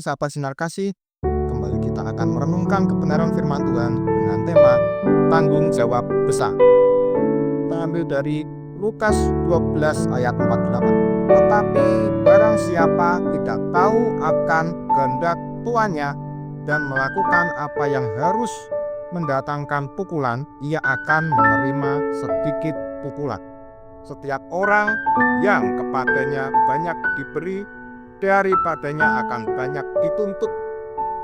sahabat sinar kasih, kembali kita akan merenungkan kebenaran firman Tuhan dengan tema tanggung jawab besar. Kita ambil dari Lukas 12 ayat 48. Tetapi barang siapa tidak tahu akan kehendak tuannya dan melakukan apa yang harus mendatangkan pukulan, ia akan menerima sedikit pukulan. Setiap orang yang kepadanya banyak diberi, daripadanya akan banyak dituntut,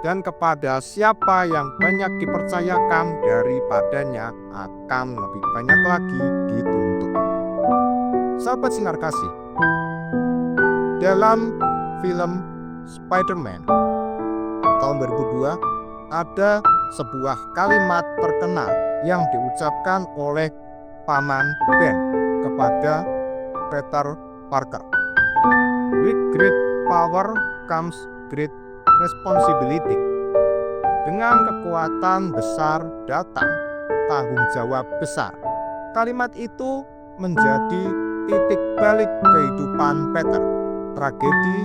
dan kepada siapa yang banyak dipercayakan, daripadanya akan lebih banyak lagi dituntut. Sahabat sinar kasih, dalam film Spider-Man tahun 2002 ada sebuah kalimat terkenal yang diucapkan oleh Paman Ben kepada Peter Parker. With great power comes great responsibility. Dengan kekuatan besar datang tanggung jawab besar. Kalimat itu menjadi titik balik kehidupan Peter. Tragedi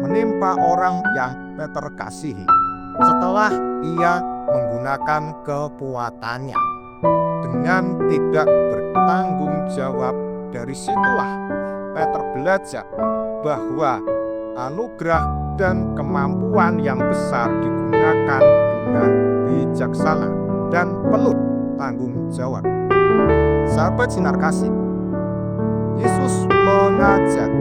menimpa orang yang Peter kasihi setelah ia menggunakan kekuatannya dengan tidak bertanggung jawab. Dari situlah Peter belajar bahwa anugerah dan kemampuan yang besar digunakan dengan bijaksana dan penuh tanggung jawab. Sahabat sinar kasih, Yesus mengajar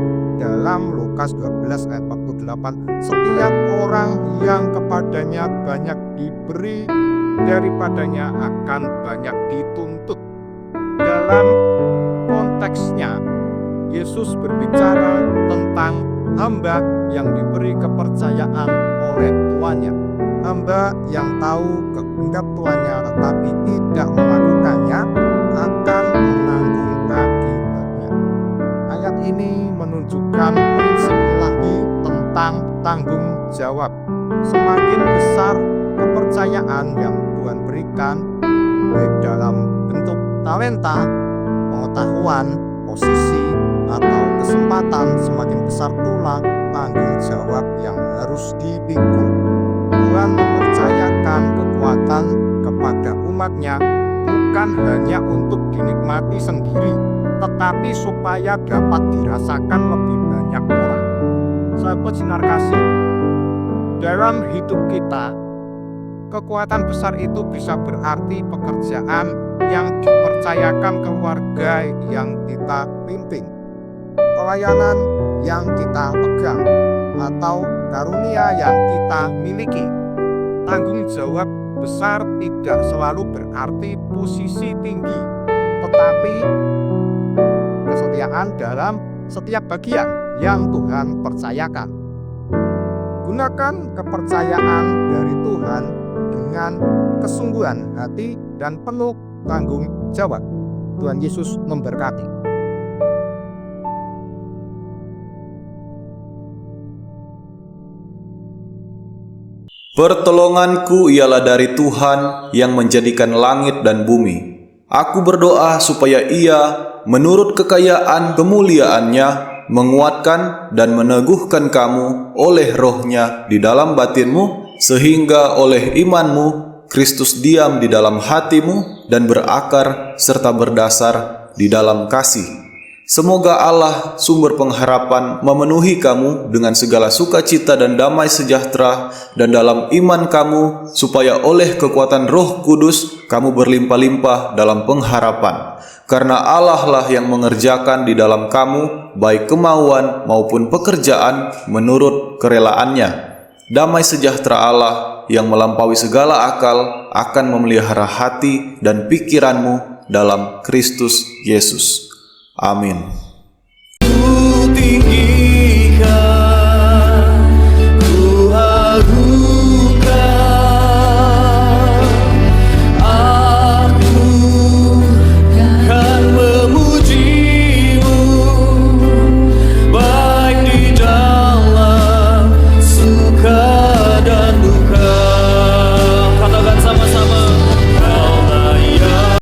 dalam Lukas 12 ayat 48, setiap orang yang kepadanya banyak diberi, daripadanya akan banyak dituntut. Dalam konteksnya, Yesus berbicara tentang hamba yang diberi kepercayaan oleh tuannya. Hamba yang tahu kehendak tuannya tetapi tidak melakukannya akan menanggung akibatnya. Ayat ini menunjukkan prinsip ilahi tentang tanggung jawab. Semakin besar kepercayaan yang Tuhan berikan, baik dalam bentuk talenta, pengetahuan, posisi, atau kesempatan, semakin besar pula tanggung jawab yang harus dipikul. Tuhan mempercayakan kekuatan kepada umatnya bukan hanya untuk dinikmati sendiri, tetapi supaya dapat dirasakan lebih banyak orang. Sahabat sinar kasih, dalam hidup kita, kekuatan besar itu bisa berarti pekerjaan yang dipercayakan keluarga yang kita pimpin, pelayanan yang kita pegang, atau karunia yang kita miliki. Tanggung jawab besar tidak selalu berarti posisi tinggi, tetapi kesetiaan dalam setiap bagian yang Tuhan percayakan. Gunakan kepercayaan dari Tuhan dengan kesungguhan hati dan penuh tanggung jawab. Tuhan Yesus memberkati. Pertolonganku ialah dari Tuhan yang menjadikan langit dan bumi. Aku berdoa supaya Ia, menurut kekayaan kemuliaannya, menguatkan dan meneguhkan kamu oleh Roh-Nya di dalam batinmu, sehingga oleh imanmu Kristus diam di dalam hatimu dan berakar serta berdasar di dalam kasih. Semoga Allah, sumber pengharapan, memenuhi kamu dengan segala sukacita dan damai sejahtera dan dalam iman kamu, supaya oleh kekuatan Roh Kudus kamu berlimpah-limpah dalam pengharapan. Karena Allah lah yang mengerjakan di dalam kamu baik kemauan maupun pekerjaan menurut kerelaannya. Damai sejahtera Allah yang melampaui segala akal akan memelihara hati dan pikiranmu dalam Kristus Yesus. Amin. Tinggi